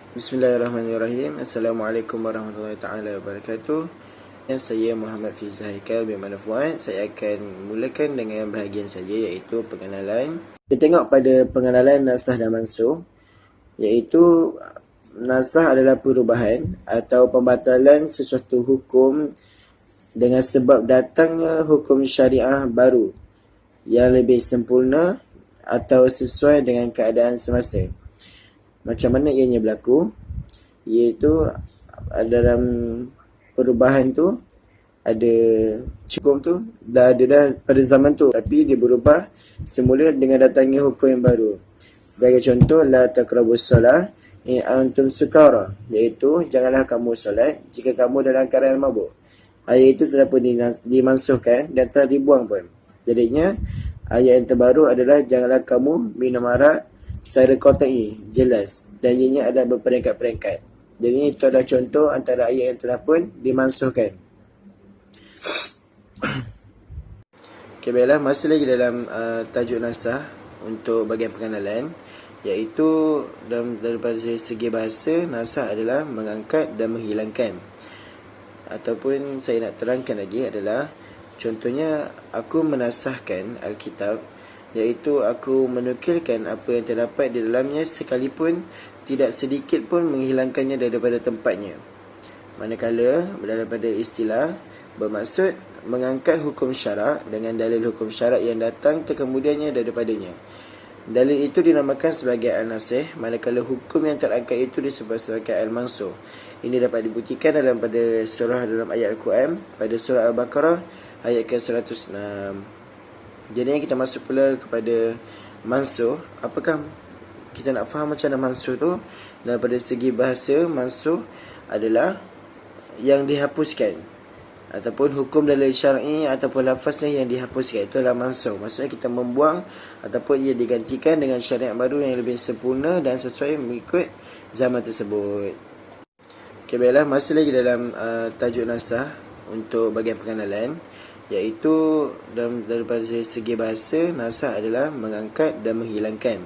Bismillahirrahmanirrahim. Assalamualaikum warahmatullahi taala wabarakatuh. Saya Muhammad Fiz Haikal bin Manafuat. Saya akan mulakan dengan bahagian saya, iaitu pengenalan. Kita tengok pada pengenalan nasah dan mansukh, iaitu nasah adalah perubahan atau pembatalan sesuatu hukum dengan sebab datangnya hukum syariah baru yang lebih sempurna atau sesuai dengan keadaan semasa. Macam mana ianya berlaku? Iaitu dalam perubahan tu ada hukum tu dah ada dah pada zaman tu, tapi dia berubah semula dengan datangnya hukum yang baru. Sebagai contoh, la taqrabus solah in antum sukara, iaitu janganlah kamu solat jika kamu dalam keadaan mabuk. Ayat itu telah pun dimansuhkan dan telah dibuang pun. Jadinya ayat yang terbaru adalah janganlah kamu minum arak secara qat'i, jelas, dan ianya ada berperingkat-peringkat. Jadi itu adalah contoh antara ayat yang telah pun dimansuhkan. Okay, baiklah, masih lagi dalam tajuk nasah untuk bahagian pengenalan, iaitu daripada segi bahasa, nasah adalah mengangkat dan menghilangkan. Ataupun saya nak terangkan lagi adalah, contohnya aku menasahkan Alkitab, iaitu aku menukilkan apa yang terdapat di dalamnya sekalipun tidak sedikit pun menghilangkannya daripada tempatnya. Manakala daripada istilah bermaksud mengangkat hukum syarak dengan dalil hukum syarak yang datang terkemudiannya daripadanya. Dalil itu dinamakan sebagai al-nasih, manakala hukum yang terangkat itu disebut sebagai al-mansukh. Ini dapat dibuktikan pada surah dalam ayat Al-Quran pada surah Al-Baqarah ayat ke-106. Jadinya kita masuk pula kepada mansukh. Apakah kita nak faham macam mana mansukh tu? Daripada segi bahasa, mansukh adalah yang dihapuskan, ataupun hukum dalil syar'i ataupun lafaznya yang dihapuskan. Itulah mansukh. Maksudnya kita membuang ataupun ia digantikan dengan syariat baru yang lebih sempurna dan sesuai mengikut zaman tersebut. Okay, baiklah, masih lagi dalam tajuk nasah untuk bahagian pengenalan, iaitu daripada segi bahasa, nasah adalah mengangkat dan menghilangkan.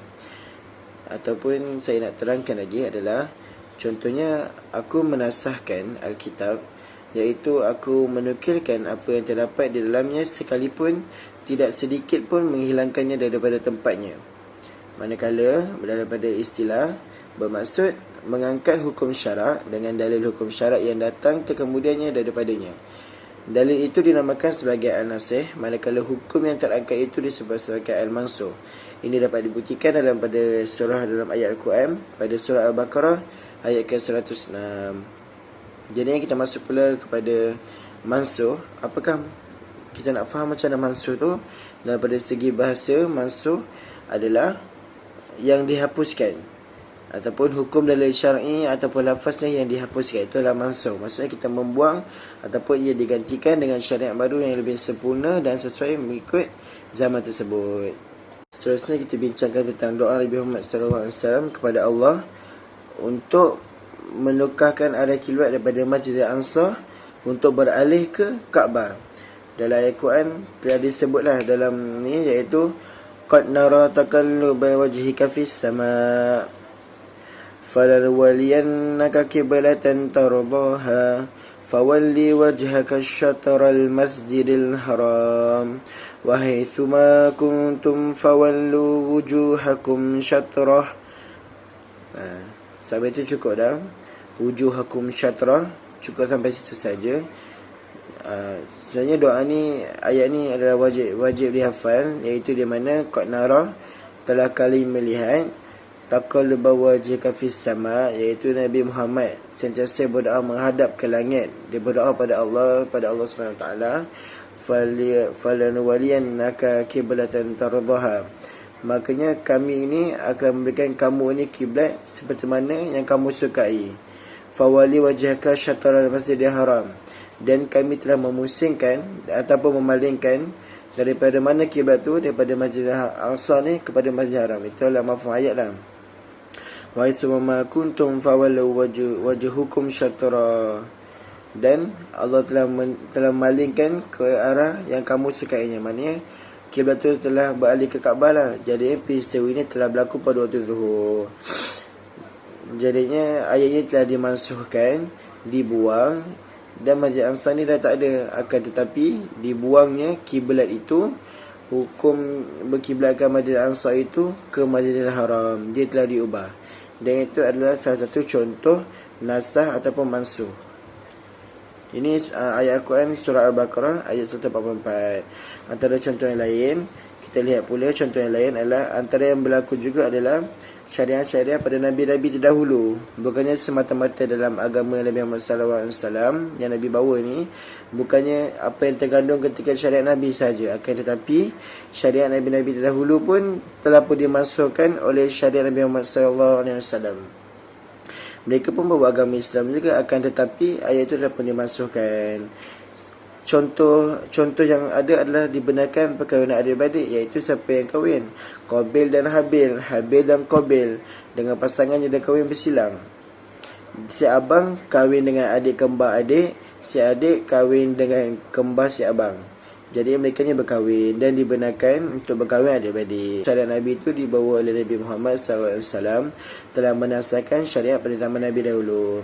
Ataupun saya nak terangkan lagi adalah, contohnya aku menasahkan Alkitab, iaitu aku menukilkan apa yang terdapat di dalamnya sekalipun tidak sedikit pun menghilangkannya daripada tempatnya. Manakala daripada istilah bermaksud mengangkat hukum syarak dengan dalil hukum syarak yang datang terkemudiannya daripadanya. Dalil itu dinamakan sebagai al-nasih, manakala hukum yang terangkat itu disebut sebagai al-mansukh. Ini dapat dibuktikan pada surah dalam ayat Al-Quran pada surah Al-Baqarah ayat ke-106. Jadi kita masuk pula kepada mansukh. Apakah kita nak faham macam mana mansukh tu? Daripada segi bahasa, mansukh adalah yang dihapuskan, ataupun hukum dalil syar'i ataupun lafaznya yang dihapuskan. Itulah mansukh. Maksudnya kita membuang ataupun ia digantikan dengan syariat baru yang lebih sempurna dan sesuai mengikut zaman tersebut. Seterusnya kita bincangkan tentang doa Nabi Muhammad SAW kepada Allah untuk menukarkan arah kiblat daripada Masjidil Aqsa untuk beralih ke Kaabah. Dalam ayat Quran telah disebutlah dalam ni, iaitu qad nara taqalluba wajhika fis sama' فَلَنُوَلِّيَنَّكَ قِبْلَةً تَرْضَاهَا فَوَلِّ وَجْهَكَ شَطْرَ الْمَسْجِدِ الْحَرَامِ وَحَيْثُمَا كُنْتُمْ فَوَلُّوا وُجُوهَكُمْ شَطْرَهُ. Sampai itu cukup dah. Wujuhakum syatrah, cukup sampai situ saja. Sebenarnya doa ni, ayat ni adalah wajib dihafal, iaitu di mana qad nara, telah kali melihat, taqalluba wajhika fis sama', iaitu Nabi Muhammad sentiasa berdoa menghadap ke langit. Dia berdoa pada Allah Subhanahu Wa Taala, falanuwaliyannaka qiblatan tardaha, makanya kami ini akan memberikan kamu ini kiblat seperti mana yang kamu sukai. Fawali wajhaka syatral masjidil haram, dan kami telah memusingkan ataupun memalingkan daripada mana kiblat tu, daripada Masjidil Aqsa ni kepada Masjidil Haram. Itulah mafhum ayat lah. Wa isma kuntum fawallu wajhukum syatra, dan Allah telah memalingkan ke arah yang kamu sukainya. Maknanya kiblat tu telah beralih ke Kaabah lah. Jadi peristiwa ini telah berlaku pada waktu zuhur. Jadinya ayat ini telah dimansuhkan, dibuang, dan Masjid Aqsa ni dah tak ada. Akan tetapi dibuangnya kiblat itu, hukum berkiblatkan Masjid Aqsa itu ke Masjidil Haram, dia telah diubah. Dan itu adalah salah satu contoh nasah ataupun mansuh. Ini ayat Al-Quran surah Al-Baqarah ayat 144. Antara contoh yang lain, kita lihat pula contoh yang lain adalah antara yang berlaku juga adalah syariat-syariat pada Nabi-Nabi terdahulu. Bukannya semata-mata dalam agama Nabi Muhammad SAW yang Nabi bawa ni, bukannya apa yang terkandung ketika syariat Nabi saja, akan tetapi syariat Nabi-Nabi terdahulu pun telah pun dimasukkan oleh syariat Nabi Muhammad SAW. Mereka pun bawa agama Islam juga, akan tetapi ayat itu dah pun dimasukkan. Contoh yang ada adalah dibenarkan perkahwinan adik-beradik, iaitu siapa yang kahwin, Qabil dan Habil, Habil dan Qabil, dengan pasangannya dah kahwin bersilang. Si abang kahwin dengan adik kembar adik, si adik kahwin dengan kembar si abang. Jadi mereka ni berkahwin dan dibenarkan untuk berkahwin adik-beradik. Syariat Nabi itu dibawa oleh Nabi Muhammad SAW, telah menasahkan syariat pada zaman Nabi dahulu.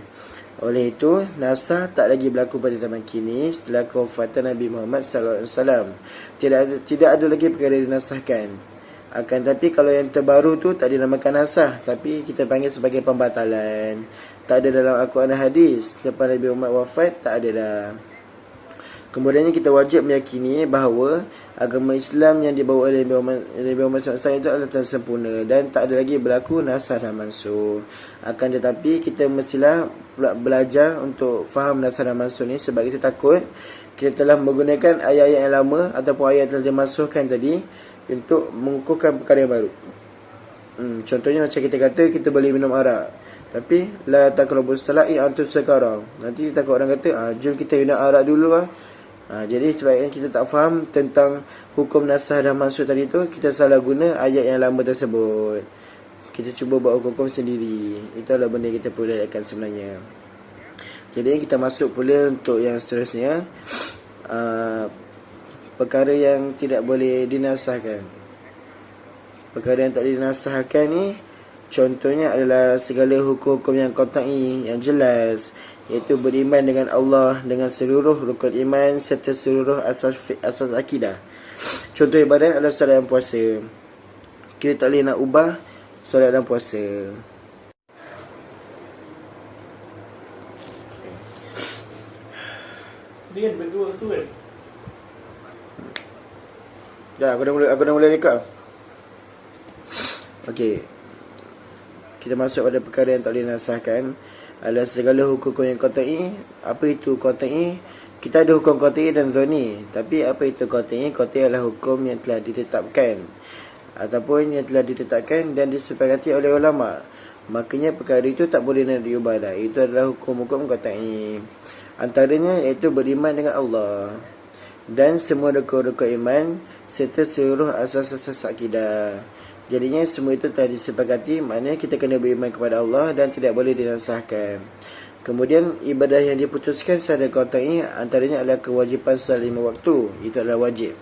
Oleh itu, nasah tak lagi berlaku pada zaman kini setelah kewafatan Nabi Muhammad SAW. Tidak ada lagi perkara dinasahkan. Akan tapi kalau yang terbaru tu tak dinamakan nasah, tapi kita panggil sebagai pembatalan. Tak ada dalam Al-Quran dan hadis. Selepas Nabi Muhammad wafat, tak ada dah. Kemudiannya kita wajib meyakini bahawa agama Islam yang dibawa oleh Nabi Muhammad SAW itu adalah telah sempurna dan tak ada lagi berlaku nasah dan mansuh. Akan tetapi kita mestilah belajar untuk faham nasah dan mansuh ni, sebab kita takut kita telah menggunakan ayat-ayat yang lama ataupun ayat yang telah dimasukkan tadi untuk mengukuhkan perkara yang baru. Contohnya macam kita kata kita boleh minum arak, tapi la taqrabus salati antum sekarang. Nanti takut orang kata, jom kita minum arak dulu lah. Jadi sebabkan kita tak faham tentang hukum nasah dan mansuh tadi tu, kita salah guna ayat yang lama tersebut. Kita cuba buat hukum sendiri. Itu adalah benda yang kita perlu lihatkan sebenarnya. Jadi kita masuk pula untuk yang seterusnya, perkara yang tidak boleh dinasahkan. Perkara yang tak boleh dinasahkan ni, contohnya adalah segala hukum-hukum yang qat'i, yang jelas, iaitu beriman dengan Allah, dengan seluruh rukun iman serta seluruh asas akidah. Contoh ibadat adalah solat dan puasa. Kita tak boleh nak ubah solat dan puasa. Dia kan berdua tu kan. Dah, aku dah mula rekod. Okey. Kita masuk pada perkara yang tak boleh dinasahkan adalah segala hukum yang qat'i. Apa itu qat'i? Kita ada hukum qat'i dan zoni. Tapi apa itu qat'i? Qat'i adalah hukum yang telah ditetapkan ataupun yang telah ditetapkan dan disepakati oleh ulama. Makanya perkara itu tak boleh nak diubah dah. Itu adalah hukum-hukum qat'i. Antaranya iaitu beriman dengan Allah dan semua rukun-rukun iman serta seluruh asas-asas akidah. Jadinya semua itu telah disepakati, maknanya kita kena beriman kepada Allah dan tidak boleh dinasahkan. Kemudian ibadah yang diputuskan secara qat'i antaranya adalah kewajipan solat 5 waktu. Itu adalah wajib,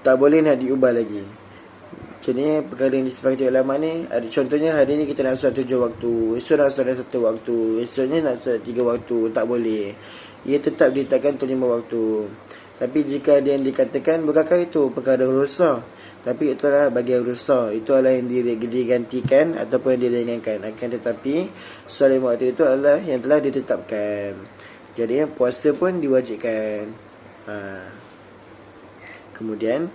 tak boleh nak diubah lagi. Jadi perkara yang disepakati ulama ni, ada contohnya hari ni kita nak solat 7 waktu, esok nak solat 1 waktu, esoknya nak solat 3 waktu, tak boleh. Ia tetap ditetapkan untuk 5 waktu. Tapi jika ada yang dikatakan, bukankah itu perkara rusak? Tapi itulah bagian rusak. Itu adalah yang digantikan ataupun yang diringankan. Akan tetapi solat 5 waktu itu adalah yang telah ditetapkan. Jadi puasa pun diwajibkan. Kemudian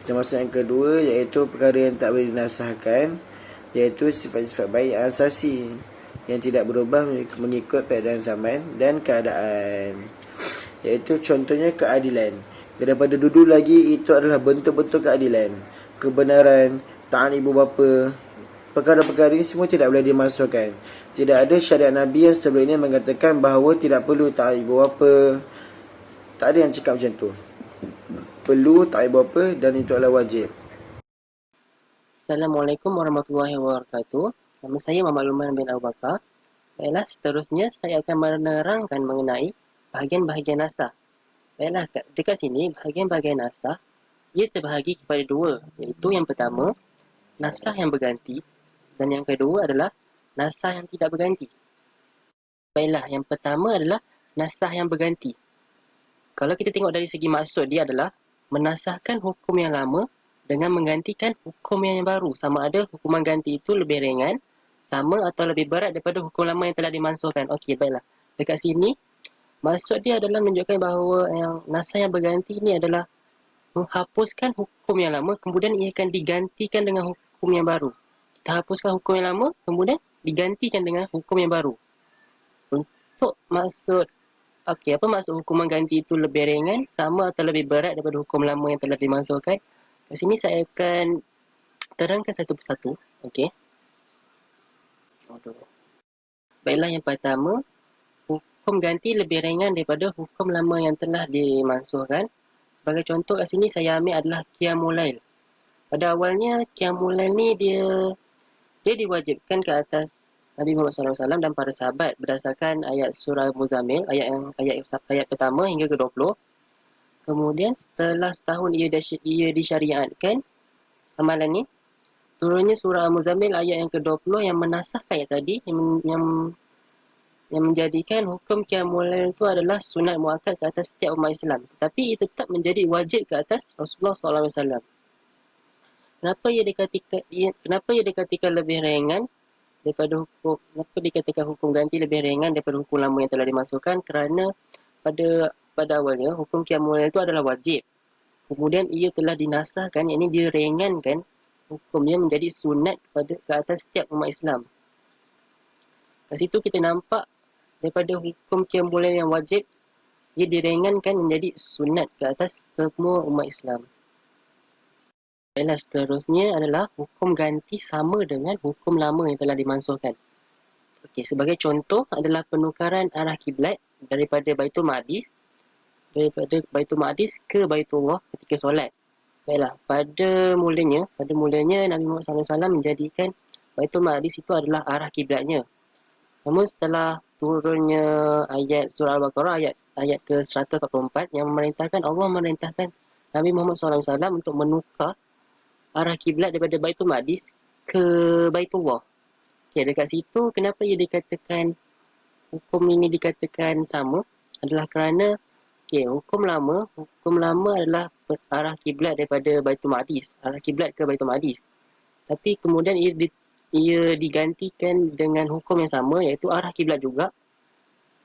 kita masuk yang kedua, iaitu perkara yang tak boleh dinasahkan, iaitu sifat-sifat baik yang asasi yang tidak berubah mengikut keadaan zaman dan keadaan. Iaitu contohnya keadilan. Daripada dulu lagi itu adalah bentuk-bentuk keadilan, kebenaran, taat ibu bapa. Perkara-perkara ini semua tidak boleh dimasukkan. Tidak ada syariat Nabi yang sebelum ini mengatakan bahawa tidak perlu taat ibu bapa. Tak ada yang cakap macam tu. Perlu taat ibu bapa dan itu adalah wajib. Assalamualaikum warahmatullahi wabarakatuh. Nama saya Muhammad Luman bin Abu Bakar. Baiklah, seterusnya saya akan menerangkan mengenai bahagian-bahagian nasah. Baiklah, dekat sini bahagian-bahagian nasah ia terbahagi kepada dua, iaitu yang pertama nasah yang berganti dan yang kedua adalah nasah yang tidak berganti. Baiklah, yang pertama adalah nasah yang berganti. Kalau kita tengok dari segi maksud dia adalah menasahkan hukum yang lama dengan menggantikan hukum yang baru. Sama ada hukuman ganti itu lebih ringan, sama atau lebih berat daripada hukum lama yang telah dimansuhkan. Okey, baiklah. Dekat sini, maksud dia adalah menunjukkan bahawa yang nasah yang berganti ini adalah menghapuskan hukum yang lama, kemudian ia akan digantikan dengan hukum yang baru. Kita hapuskan hukum yang lama, kemudian digantikan dengan hukum yang baru. Untuk maksud okey, apa maksud hukuman ganti itu lebih ringan, sama atau lebih berat daripada hukum lama yang telah dimansuhkan? Kat sini saya akan terangkan satu persatu. Okey. Baiklah, yang pertama, hukum ganti lebih ringan daripada hukum lama yang telah dimansuhkan. Sebagai contoh kat sini saya ambil adalah Qiyamul Lail. Pada awalnya Qiyamul Lail ni dia diwajibkan ke atas Nabi Muhammad SAW dan para sahabat berdasarkan ayat surah Muzammil, ayat pertama hingga ke-20. Kemudian setelah setahun ia disyariatkan amalan ni, turunnya surah Al-Muzammil ayat yang ke-20 yang menasahkan ayat tadi, yang menjadikan hukum Qiyamul Lail itu adalah sunat muakkad ke atas setiap umat Islam. Tetapi ia tetap menjadi wajib ke atas Rasulullah SAW. Kenapa ia dikatakan lebih ringan daripada hukum, kenapa dikatakan hukum ganti lebih ringan daripada hukum lama yang telah dimasukkan? Kerana pada awalnya hukum Qiyamul Lail itu adalah wajib. Kemudian ia telah dinasahkan, yakni diringankan hukumnya menjadi sunat ke atas setiap umat Islam. Kat situ kita nampak daripada hukum Qiyamul Lail yang wajib, ia diringankan menjadi sunat ke atas semua umat Islam. Dan seterusnya adalah hukum ganti sama dengan hukum lama yang telah dimansuhkan. Okey, sebagai contoh adalah penukaran arah kiblat daripada Baitul Maqdis ke Baitullah ketika solat. Baiklah, pada mulanya Nabi Muhammad SAW menjadikan Baitul Maqdis itu adalah arah kiblatnya. Namun setelah turunnya ayat surah Al-Baqarah ayat ke-144 yang Allah memerintahkan Nabi Muhammad SAW untuk menukar arah kiblat daripada Baitul Maqdis ke Baitullah. Okay, dekat situ kenapa ia dikatakan hukum ini dikatakan sama adalah kerana hukum lama adalah arah kiblat daripada Baitul Maqdis, arah kiblat ke Baitul Maqdis. Tapi kemudian ia digantikan dengan hukum yang sama, iaitu arah kiblat juga,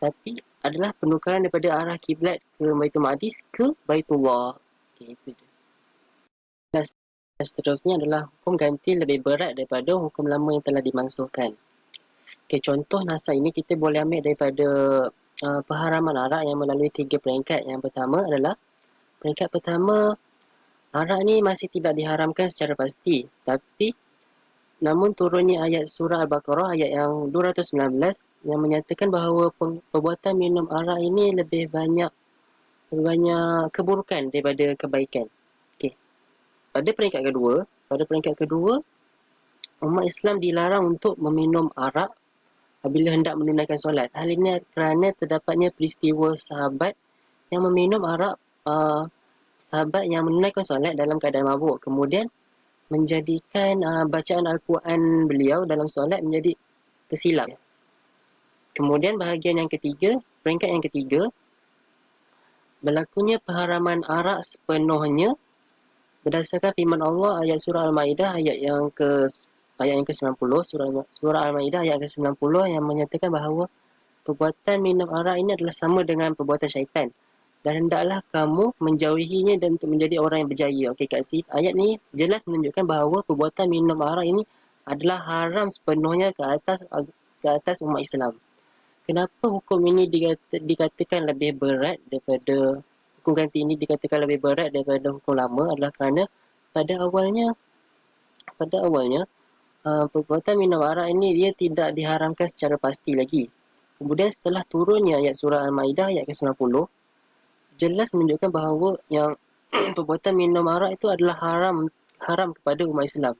tapi adalah penukaran daripada arah kiblat ke Baitul Maqdis ke Baitullah. Okey, itu je. Dan seterusnya adalah hukum ganti lebih berat daripada hukum lama yang telah dimansuhkan. Okey, contoh nasah ini kita boleh ambil daripada perharaman arak yang melalui 3 peringkat. Yang pertama adalah peringkat pertama, arak ni masih tidak diharamkan secara pasti, tapi namun turunnya ayat surah Al-Baqarah ayat yang 219 yang menyatakan bahawa perbuatan minum arak ini lebih banyak keburukan daripada kebaikan. Okey. Pada peringkat kedua, umat Islam dilarang untuk meminum arak apabila hendak menunaikan solat. Hal ini kerana terdapatnya peristiwa sahabat yang meminum arak, sahabat yang menunaikan solat dalam keadaan mabuk. Kemudian menjadikan bacaan Al-Quran beliau dalam solat menjadi tersilap. Kemudian peringkat yang ketiga, berlakunya pengharaman arak sepenuhnya berdasarkan firman Allah ayat surah Al-Maidah ayat yang ke-90, surah Al-Maidah ayat ke-90 yang menyatakan bahawa perbuatan minum arak ini adalah sama dengan perbuatan syaitan dan hendaklah kamu menjauhinya dan untuk menjadi orang yang berjaya. Okey, kat sini ayat ni jelas menunjukkan bahawa perbuatan minum arak ini adalah haram sepenuhnya ke atas umat Islam. Kenapa hukum ini dikatakan lebih berat daripada hukum ganti ini dikatakan lebih berat daripada hukum lama adalah kerana pada awalnya perbuatan minum arak ini dia tidak diharamkan secara pasti lagi. Kemudian setelah turunnya ayat surah Al-Maidah ayat ke-90 jelas menunjukkan bahawa yang perbuatan minum arak itu adalah haram kepada umat Islam.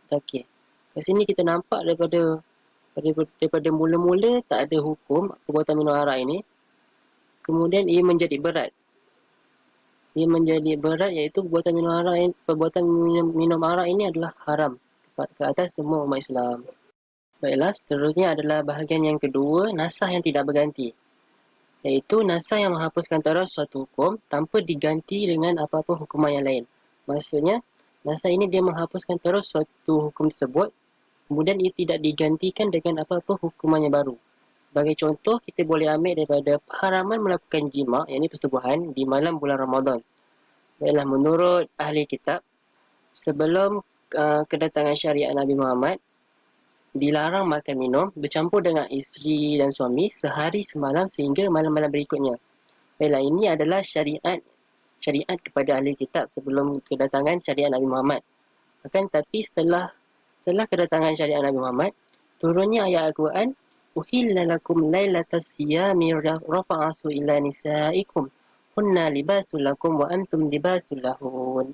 Okey. Kat sini kita nampak daripada mula-mula tak ada hukum perbuatan minum arak ini. Kemudian ia menjadi berat. Iaitu perbuatan minum arak ini adalah haram ke atas semua umat Islam. Baiklah, seterusnya adalah bahagian yang kedua, nasah yang tidak berganti. Iaitu nasah yang menghapuskan terus suatu hukum tanpa diganti dengan apa-apa hukuman yang lain. Maksudnya, nasah ini dia menghapuskan terus suatu hukum tersebut, kemudian ia tidak digantikan dengan apa-apa hukuman yang baru. Sebagai contoh, kita boleh ambil daripada haraman melakukan jima, yakni persetubuhan, di malam bulan Ramadan. Baiklah, menurut ahli kitab, sebelum kedatangan syariat Nabi Muhammad, dilarang makan minum bercampur dengan isteri dan suami sehari semalam sehingga malam-malam berikutnya. Baiklah, ini adalah syariat kepada ahli kitab sebelum kedatangan syariat Nabi Muhammad. Akan tetapi setelah kedatangan syariat Nabi Muhammad, turunnya ayat Al-Quran, uhilla lakum lailatas siyami rafa'asu ila nisaikum hunna libasul lakum wa antum libasul lahun.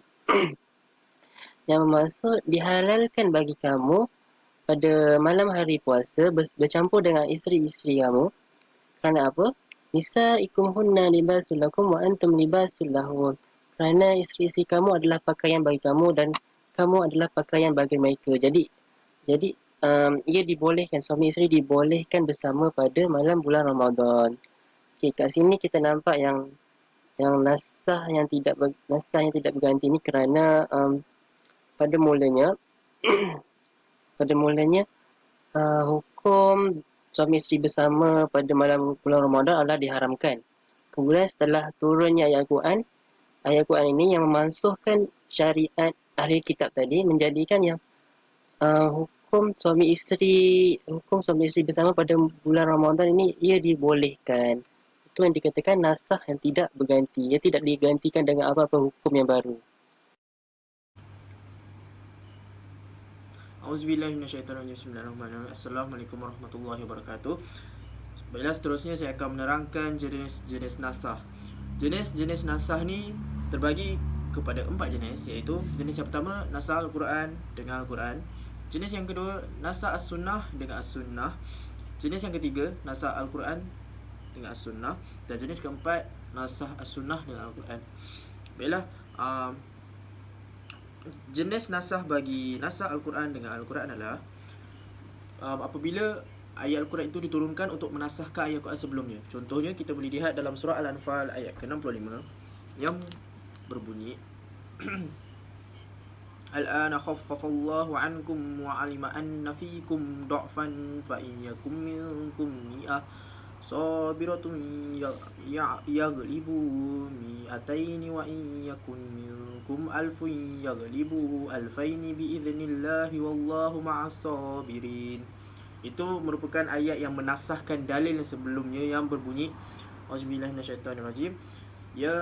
Yang bermaksud dihalalkan bagi kamu pada malam hari puasa bercampur dengan isteri-isteri kamu. Kerana apa? Nisaikum hunna libasul lakum wa antum libasul lahun. Kerana isteri-isteri kamu adalah pakaian bagi kamu dan kamu adalah pakaian bagi mereka. Jadi ia dibolehkan, suami isteri dibolehkan bersama pada malam bulan Ramadan. Okay, kat sini kita nampak yang nasah yang tidak berganti ni kerana pada mulanya pada mulanya hukum suami isteri bersama pada malam bulan Ramadan adalah diharamkan. Kemudian setelah turunnya ayat Quran ini yang memansuhkan syariat ahli kitab tadi menjadikan yang hukum suami isteri bersama pada bulan Ramadan ini ia dibolehkan. Itu yang dikatakan nasah yang tidak berganti. Ia tidak digantikan dengan apa-apa hukum yang baru. Auzubillahi minasyaitonirrajim. Bismillahirrahmanirrahim. Assalamualaikum warahmatullahi wabarakatuh. Baiklah, seterusnya saya akan menerangkan jenis-jenis nasah. Jenis-jenis nasah ni terbagi kepada 4 jenis, iaitu jenis yang pertama nasah Al-Quran dengan Al-Quran. Jenis yang kedua nasah As-Sunnah dengan As-Sunnah. Jenis yang ketiga nasah Al-Quran dengan As-Sunnah. Dan jenis keempat nasah As-Sunnah dengan Al-Quran. Baiklah, jenis nasah bagi nasah Al-Quran dengan Al-Quran adalah apabila ayat Al-Quran itu diturunkan untuk menasahkan ayat Al-Quran sebelumnya. Contohnya kita boleh lihat dalam surah Al-Anfal ayat ke-65 yang berbunyi Al-ana khaffafallahu ankum wa alima anna fikum du'fan fa in yakum minkum mi'ah sabiratun yaghlibu mi'ataini wa in yakun minkum alfun yaghlibu alfaini biidhnillahi wallahu ma'as sabirin. Itu merupakan ayat yang menasahkan dalil yang sebelumnya yang berbunyi Auzubillahi minasyaitonirrajim. Ya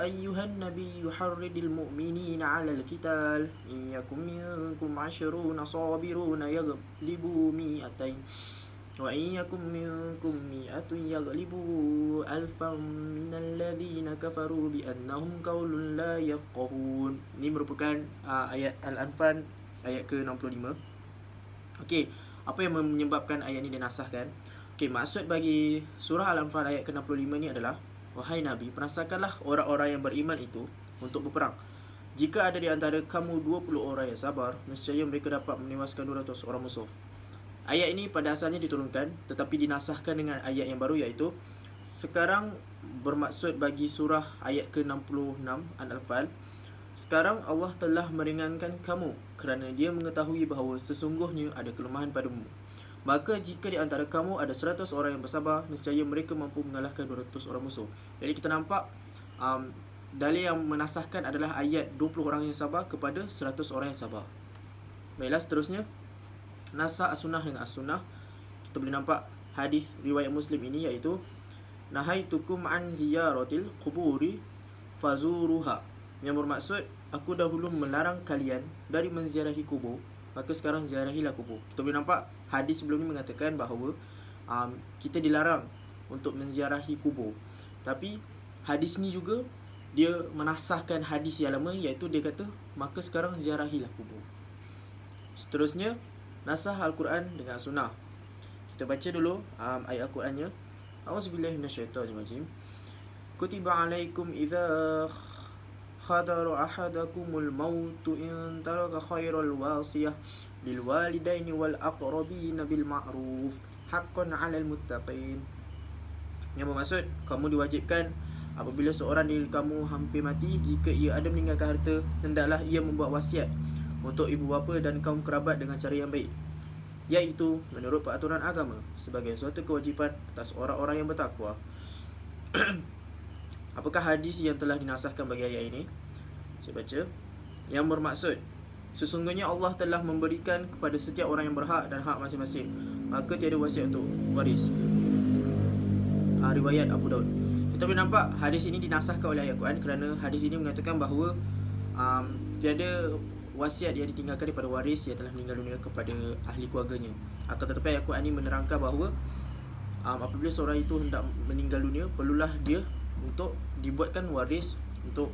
ayyuhan nabiy harridil mu'minina 'alal qital in yakum minkum 'ashruna sabiruna yaghlibu mi'atain wa in yakum minkum mi'atun yaghlibu alfan minal ladzina kafaru bi annahum qaulun la yafqahun. Ini merupakan ayat Al-Anfal ayat ke-65. Okey, apa yang menyebabkan ayat ini dinasahkan? Okey, maksud bagi surah Al-Anfal ayat ke-65 ni adalah, wahai Nabi, perasaakanlah orang-orang yang beriman itu untuk berperang. Jika ada di antara kamu 20 orang yang sabar, nescaya mereka dapat menewaskan 200 orang musuh. Ayat ini pada asalnya diturunkan tetapi dinasahkan dengan ayat yang baru, iaitu sekarang bermaksud bagi surah ayat ke-66 Al-Anfal. Sekarang Allah telah meringankan kamu kerana dia mengetahui bahawa sesungguhnya ada kelemahan padamu. Maka jika di antara kamu ada 100 orang yang bersabar, nescaya mereka mampu mengalahkan 200 orang musuh. Jadi kita nampak dalil yang menasahkan adalah ayat 20 orang yang sabar kepada 100 orang yang sabar. Baiklah, seterusnya nasah As-Sunnah dengan As-Sunnah. Kita boleh nampak hadis riwayat Muslim ini, iaitu nahaitukum an ziyaratil quburi fazuruha, yang bermaksud aku dahulu melarang kalian dari menziarahi kubur, maka sekarang ziarahilah kubur. Kita boleh nampak hadis sebelum ini mengatakan bahawa kita dilarang untuk menziarahi kubur. Tapi hadis ni juga dia menasahkan hadis yang lama, iaitu dia kata maka sekarang ziarahilah kubur. Seterusnya nasah Al-Quran dengan Sunnah. Kita baca dulu ayat Al-Qurannya. A'udzubillahi minasyaitonirrajim. Kutiba alaikum idza khadara ahadakumul mautu in taraka khairal wasiyah bil walidaini wal aqrabina bil ma'ruf haqqan 'alal muttaqin. Yang bermaksud kamu diwajibkan apabila seorang diri kamu hampir mati, jika ia ada meninggalkan harta, hendaklah ia membuat wasiat untuk ibu bapa dan kaum kerabat dengan cara yang baik, iaitu menurut peraturan agama sebagai suatu kewajipan atas orang-orang yang bertakwa. Apakah hadis yang telah dinasahkan bagi ayat ini? Saya baca. Yang bermaksud, sesungguhnya Allah telah memberikan kepada setiap orang yang berhak dan hak masing-masing, maka tiada wasiat untuk waris. Riwayat Abu Daud. Kita boleh nampak hadis ini dinasahkan oleh ayat Quran kerana hadis ini mengatakan bahawa tiada wasiat yang ditinggalkan daripada waris yang telah meninggal dunia kepada ahli keluarganya. Akan tetapi ayat Quran ini menerangkan bahawa apabila seorang itu hendak meninggal dunia, perlulah dia untuk dibuatkan waris untuk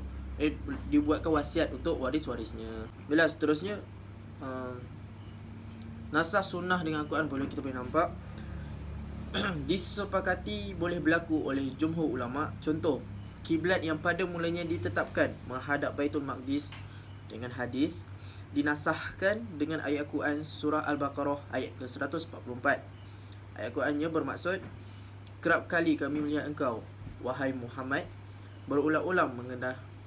dibuatkan wasiat untuk waris-warisnya. Bila seterusnya nasah sunnah dengan Al-Quran boleh kita boleh nampak disepakati boleh berlaku oleh jumhur ulama. Contoh, kiblat yang pada mulanya ditetapkan menghadap Baitul Maqdis dengan hadis dinasahkan dengan ayat Quran surah Al-Baqarah ayat ke-144. Ayat Qurannya bermaksud, kerap kali kami melihat engkau, wahai Muhammad, berulang-ulang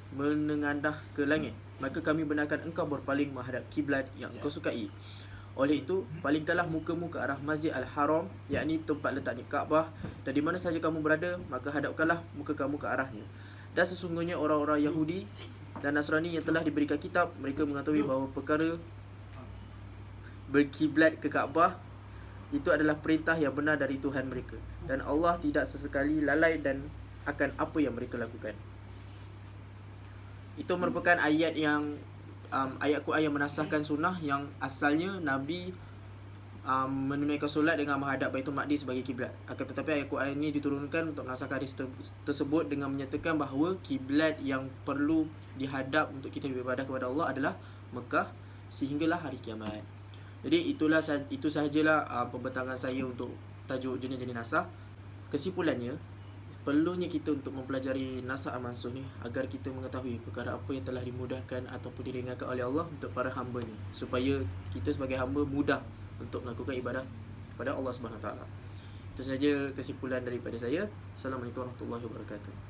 menengadah ke langit, maka kami benarkan engkau berpaling menghadap kiblat yang engkau sukai. Oleh itu, palingkanlah mukamu ke arah Masjid Al-Haram, yakni tempat letaknya Kaabah, dan di mana saja kamu berada, maka hadapkanlah muka kamu ke arahnya. Dan sesungguhnya orang-orang Yahudi dan Nasrani yang telah diberikan kitab, mereka mengetahui bahawa perkara berkiblat ke Kaabah itu adalah perintah yang benar dari Tuhan mereka, dan Allah tidak sesekali lalai dan akan apa yang mereka lakukan. Itu merupakan ayat yang ayat Quran yang menasahkan sunnah yang asalnya Nabi menunaikan solat dengan menghadap Baitul Maqdis sebagai kiblat. Akan tetapi ayat Quran ini diturunkan untuk menasahkan hadis tersebut dengan menyatakan bahawa kiblat yang perlu dihadap untuk kita beribadah kepada Allah adalah Mekah sehinggalah hari kiamat. Jadi itu sahajalah pembentangan saya untuk tajuk jenis-jenis nasah. Kesimpulannya, perlunya kita untuk mempelajari nasah al-mansuh ni agar kita mengetahui perkara apa yang telah dimudahkan ataupun diringankan oleh Allah untuk para hamba-Nya, supaya kita sebagai hamba mudah untuk melakukan ibadah kepada Allah Subhanahu Wa Taala. Itu saja kesimpulan daripada saya. Assalamualaikum warahmatullahi wabarakatuh.